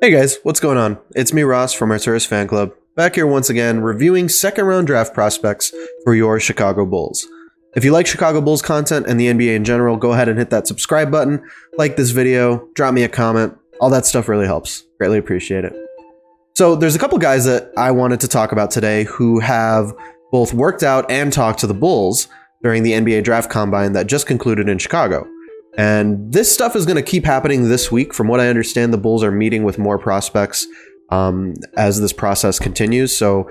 Hey guys, what's going on? It's me, Ross, from Arturis Fan Club, back here once again reviewing second round draft prospects for your Chicago Bulls. If you like Chicago Bulls content and the NBA in general, go ahead and hit that subscribe button, like this video, drop me a comment. All that stuff really helps. Greatly appreciate it. So there's a couple guys that I wanted to talk about today who have both worked out and talked to the Bulls during the NBA draft combine that just concluded in Chicago. And this stuff is going to keep happening this week. From what I understand, the Bulls are meeting with more prospects as this process continues. So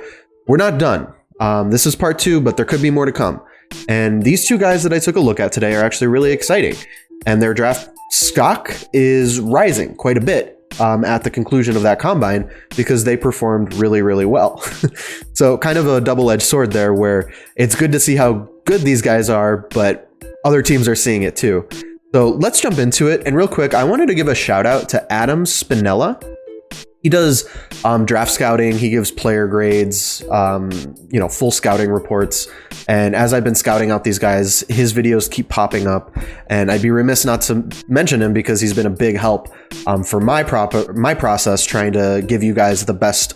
we're not done. This is part 2, but there could be more to come. And these two guys that I took a look at today are actually really exciting. And their draft stock is rising quite a bit at the conclusion of that combine because they performed really, really well. So kind of a double-edged sword there where it's good to see how good these guys are, but other teams are seeing it too. So let's jump into it. And real quick, I wanted to give a shout out to Adam Spinella. He does draft scouting. He gives player grades, full scouting reports. And as I've been scouting out these guys, his videos keep popping up. And I'd be remiss not to mention him because he's been a big help for my process trying to give you guys the best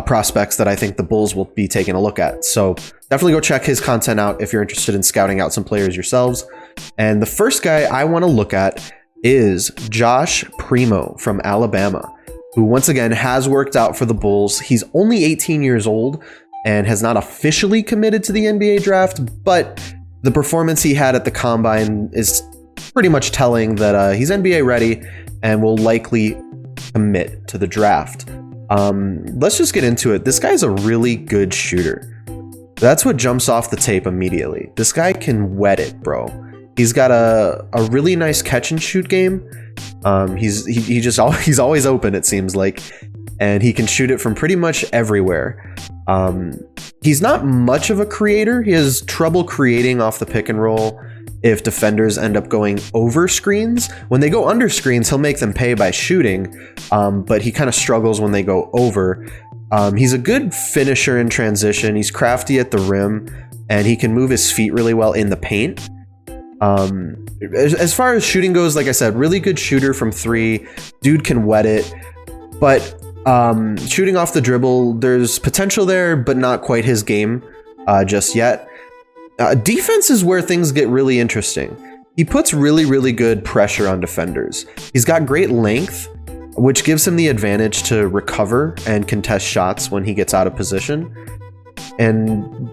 prospects that I think the Bulls will be taking a look at. So definitely go check his content out if you're interested in scouting out some players yourselves. And the first guy I want to look at is Josh Primo from Alabama, who once again has worked out for the Bulls. He's only 18 years old and has not officially committed to the NBA draft, but the performance he had at the combine is pretty much telling that he's NBA ready and will likely commit to the draft. Let's just get into it. This guy's a really good shooter. That's what jumps off the tape immediately. This guy can wet it, bro. He's got a really nice catch and shoot game. He's always open, it seems like, and he can shoot it from pretty much everywhere. He's not much of a creator. He has trouble creating off the pick and roll if defenders end up going over screens. When they go under screens, he'll make them pay by shooting, but he kind of struggles when they go over. He's a good finisher in transition. He's crafty at the rim, and he can move his feet really well in the paint. As far as shooting goes, like I said, really good shooter from 3. Dude can wet it, but shooting off the dribble, there's potential there, but not quite his game just yet. Defense is where things get really interesting. He puts really, really good pressure on defenders. He's got great length, which gives him the advantage to recover and contest shots when he gets out of position. And,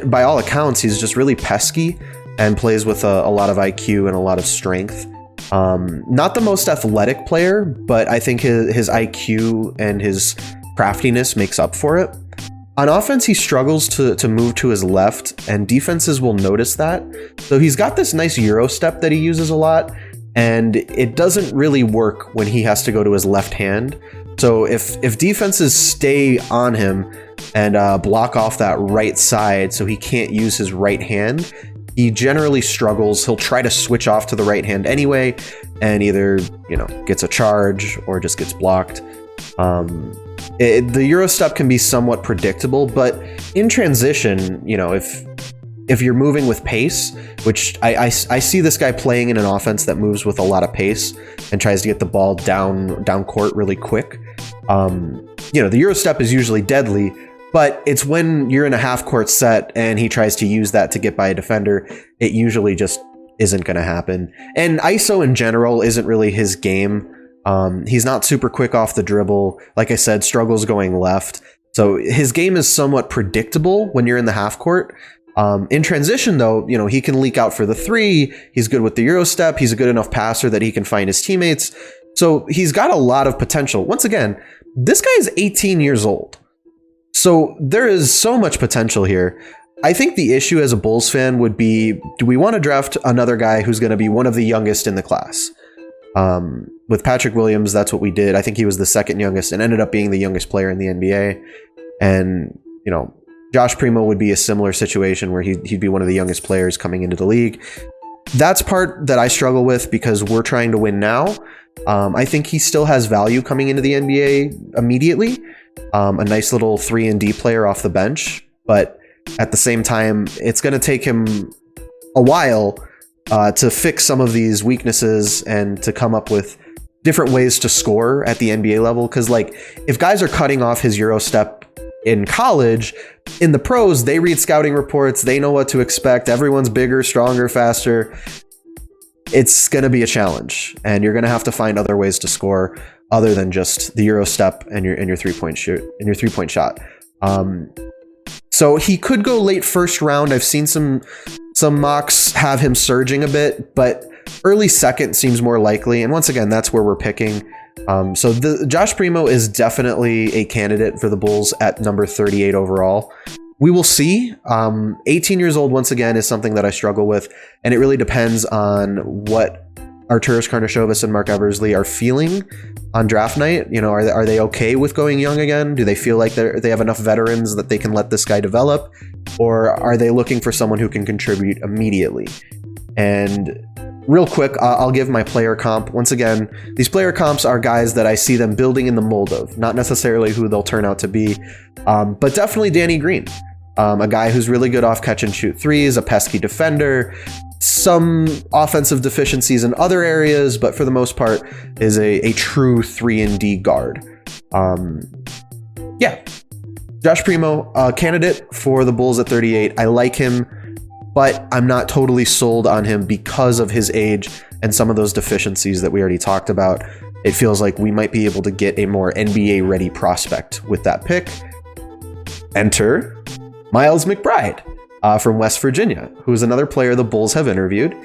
by all accounts, he's just really pesky and plays with a lot of IQ and a lot of strength. Not the most athletic player, but I think his IQ and his craftiness makes up for it. On offense, he struggles to move to his left, and defenses will notice that. So he's got this nice Euro step that he uses a lot, and it doesn't really work when he has to go to his left hand. So if defenses stay on him and block off that right side so he can't use his right hand, he generally struggles. He'll try to switch off to the right hand anyway, and either, gets a charge or just gets blocked. The Euro step can be somewhat predictable, but in transition, if you're moving with pace, which I see this guy playing in an offense that moves with a lot of pace and tries to get the ball down court really quick. The Euro step is usually deadly, but it's when you're in a half court set and he tries to use that to get by a defender, it usually just isn't going to happen. And ISO in general isn't really his game. He's not super quick off the dribble. Like I said, struggles going left. So his game is somewhat predictable when you're in the half court. In transition, though, he can leak out for the 3. He's good with the Euro step. He's a good enough passer that he can find his teammates. So he's got a lot of potential. Once again, this guy is 18 years old. So there is so much potential here. I think the issue as a Bulls fan would be, do we want to draft another guy who's going to be one of the youngest in the class? With Patrick Williams, that's what we did. I think he was the second youngest and ended up being the youngest player in the NBA. And, Josh Primo would be a similar situation where he'd be one of the youngest players coming into the league. That's part that I struggle with because we're trying to win now. I think he still has value coming into the NBA immediately. A nice little 3-and-D player off the bench, but at the same time, it's going to take him a while to fix some of these weaknesses and to come up with different ways to score at the NBA level. Because like if guys are cutting off his Euro step in college, in the pros, they read scouting reports, they know what to expect. Everyone's bigger, stronger, faster. It's going to be a challenge, and you're going to have to find other ways to score other than just the Euro step and your 3-point shoot and your 3-point shot. So he could go late first round. I've seen some mocks have him surging a bit, but early second seems more likely. And once again, that's where we're picking. So Josh Primo is definitely a candidate for the Bulls at number 38 overall. We will see. 18 years old, once again, is something that I struggle with, and it really depends on what Arturas Karnisovas and Mark Eversley are feeling on draft night. You know, are they okay with going young again? Do they feel like they have enough veterans that they can let this guy develop? Or are they looking for someone who can contribute immediately? And real quick, I'll give my player comp. Once again, these player comps are guys that I see them building in the mold of, not necessarily who they'll turn out to be, but definitely Danny Green. A guy who's really good off catch and shoot threes, a pesky defender, some offensive deficiencies in other areas, but for the most part is a true 3-and-D guard. Yeah, Josh Primo, candidate for the Bulls at 38. I like him, but I'm not totally sold on him because of his age and some of those deficiencies that we already talked about. It feels like we might be able to get a more NBA-ready prospect with that pick. Enter Miles McBride from West Virginia, who is another player the Bulls have interviewed.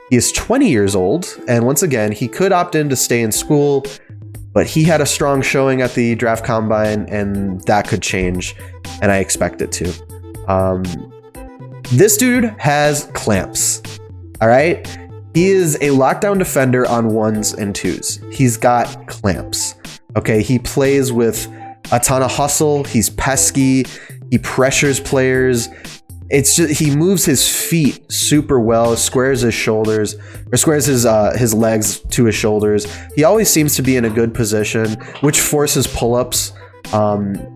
He is 20 years old, and once again, he could opt in to stay in school, but he had a strong showing at the draft combine, and that could change, and I expect it to. This dude has clamps, all right? He is a lockdown defender on 1s and 2s. He's got clamps, okay? He plays with a ton of hustle. He's pesky. He pressures players. It's just, he moves his feet super well, squares his shoulders, or squares his legs to his shoulders. He always seems to be in a good position, which forces pull-ups.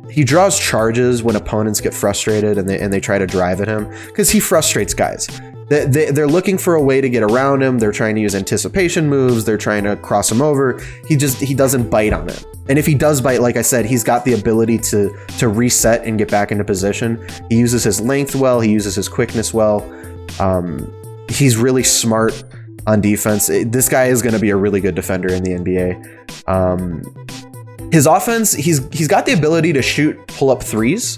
He draws charges when opponents get frustrated and they try to drive at him, because he frustrates guys. They're looking for a way to get around him. They're trying to use anticipation moves. They're trying to cross him over. He doesn't bite on it. And if he does bite, like I said, he's got the ability to reset and get back into position. He uses his length well. He uses his quickness well. He's really smart on defense. This guy is going to be a really good defender in the NBA. His offense, he's got the ability to shoot pull-up threes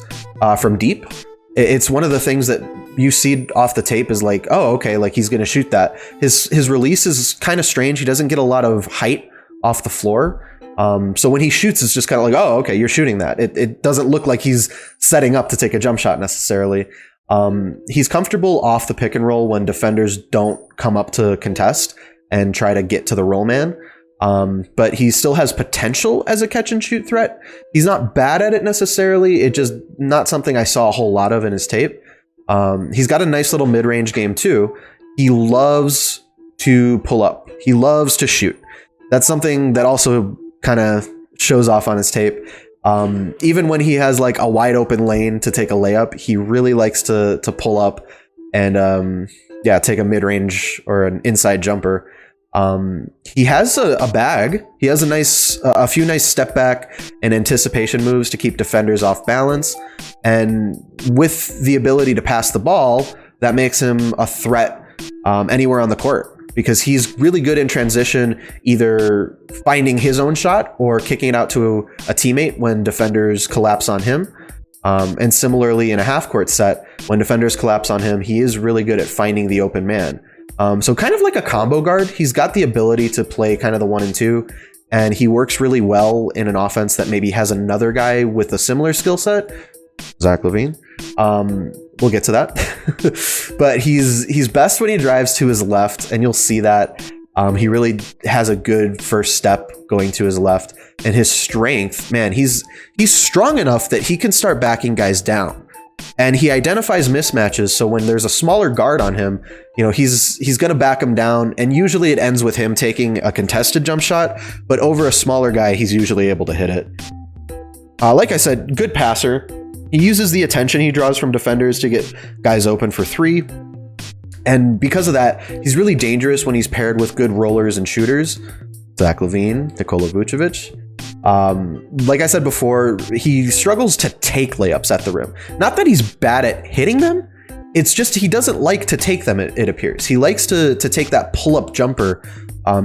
from deep. It's one of the things that you see off the tape is like, oh, okay, like he's going to shoot that. His release is kind of strange. He doesn't get a lot of height off the floor. So when he shoots, it's just kind of like, oh, okay, you're shooting that. It doesn't look like he's setting up to take a jump shot necessarily. He's comfortable off the pick and roll when defenders don't come up to contest and try to get to the roll man. But he still has potential as a catch and shoot threat. He's not bad at it necessarily. It just not something I saw a whole lot of in his tape. He's got a nice little mid-range game too. He loves to pull up. He loves to shoot. That's something that also kind of shows off on his tape. Even when he has like a wide open lane to take a layup, he really likes to pull up and take a mid-range or an inside jumper. He has a bag. He has a few nice step back and anticipation moves to keep defenders off balance. And with the ability to pass the ball, that makes him a threat anywhere on the court, because he's really good in transition, either finding his own shot or kicking it out to a teammate when defenders collapse on him. And similarly, in a half-court set, when defenders collapse on him, he is really good at finding the open man. So kind of like a combo guard, he's got the ability to play kind of the 1 and 2, and he works really well in an offense that maybe has another guy with a similar skill set, Zach LaVine. We'll get to that. But he's best when he drives to his left, and you'll see that. He really has a good first step going to his left, and his strength, man, he's strong enough that he can start backing guys down. And he identifies mismatches, so when there's a smaller guard on him, he's going to back him down, and usually it ends with him taking a contested jump shot, but over a smaller guy, he's usually able to hit it. Like I said, good passer. He uses the attention he draws from defenders to get guys open for three. And because of that, he's really dangerous when he's paired with good rollers and shooters. Zach LaVine, Nikola Vucevic. Like I said before, he struggles to take layups at the rim. Not that he's bad at hitting them. It's just he doesn't like to take them, it appears. He likes to take that pull-up jumper,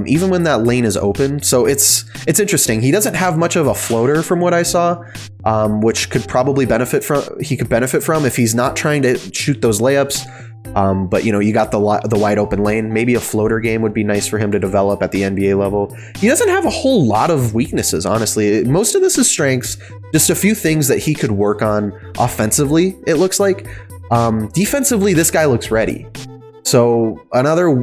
even when that lane is open. So it's interesting. He doesn't have much of a floater from what I saw, which could probably benefit from if he's not trying to shoot those layups. But you got the wide open lane. Maybe a floater game would be nice for him to develop at the NBA level. He doesn't have a whole lot of weaknesses, honestly. Most of this is strengths, just a few things that he could work on offensively, it looks like. Defensively, this guy looks ready. So another,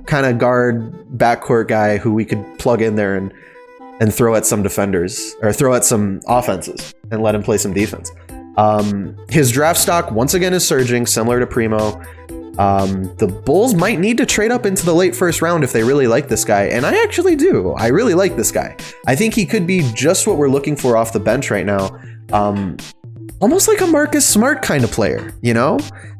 kind of guard backcourt guy who we could plug in there and throw at some defenders or throw at some offenses and let him play some defense. His draft stock once again is surging, similar to Primo. The Bulls might need to trade up into the late first round if they really like this guy, and I actually do. I really like this guy. I think he could be just what we're looking for off the bench right now. Almost like a Marcus Smart kind of player,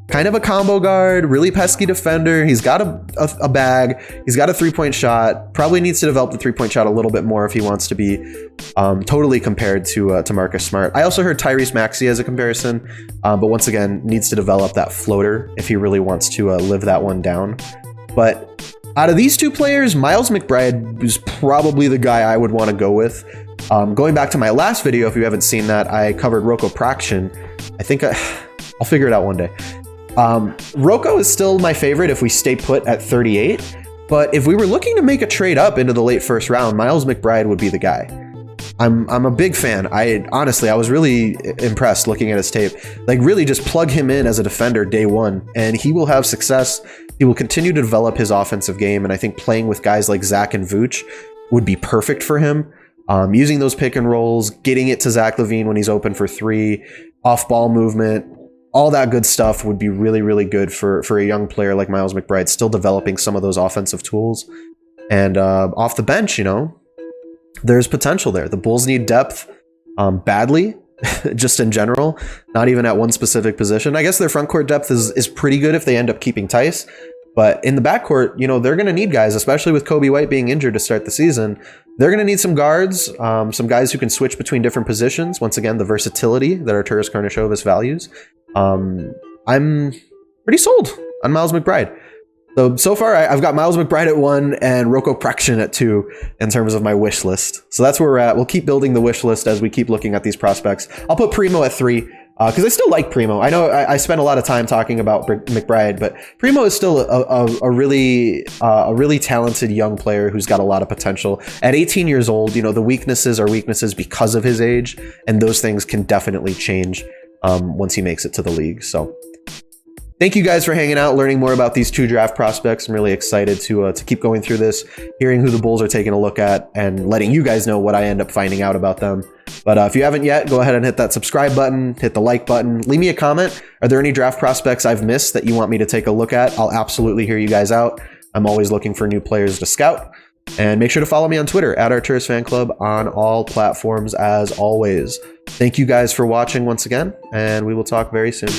kind of a combo guard, really pesky defender. He's got a bag. He's got a three-point shot. Probably needs to develop the three-point shot a little bit more if he wants to be totally compared to Marcus Smart. I also heard Tyrese Maxey as a comparison, but once again, needs to develop that floater if he really wants to live that one down. But out of these two players, Miles McBride is probably the guy I would want to go with. Going back to my last video, if you haven't seen that, I covered Roko Prakshin. I think I'll figure it out one day. Roko is still my favorite if we stay put at 38, but if we were looking to make a trade up into the late first round, Miles McBride would be the guy. I'm a big fan. I was really impressed looking at his tape. Like, really just plug him in as a defender day one, and he will have success. He will continue to develop his offensive game, and I think playing with guys like Zach and Vooch would be perfect for him. Using those pick and rolls, getting it to Zach LaVine when he's open for three, off-ball movement, all that good stuff would be really, really good for a young player like Miles McBride, still developing some of those offensive tools. And off the bench, there's potential there. The Bulls need depth badly, just in general, not even at one specific position. I guess their front court depth is pretty good if they end up keeping Tice. But in the backcourt, they're going to need guys, especially with Kobe White being injured to start the season. They're going to need some guards, some guys who can switch between different positions. Once again, the versatility that Arturas Karnisovas values. I'm pretty sold on Miles McBride. So far, I've got Miles McBride at 1 and Roko Prakshin at 2 in terms of my wish list. So that's where we're at. We'll keep building the wish list as we keep looking at these prospects. I'll put Primo at 3 because I still like Primo. I know I spent a lot of time talking about McBride, but Primo is still a really talented young player who's got a lot of potential. At 18 years old, the weaknesses are weaknesses because of his age, and those things can definitely change once he makes it to the league. So thank you guys for hanging out, learning more about these two draft prospects. I'm really excited to keep going through this, hearing who the Bulls are taking a look at, and letting you guys know what I end up finding out about them. But if you haven't yet, go ahead and hit that subscribe button, hit the like button, leave me a comment. Are there any draft prospects I've missed that you want me to take a look at? I'll absolutely hear you guys out. I'm always looking for new players to scout. And make sure to follow me on Twitter at Arturas Fan Club on all platforms as always. Thank you guys for watching once again, and we will talk very soon.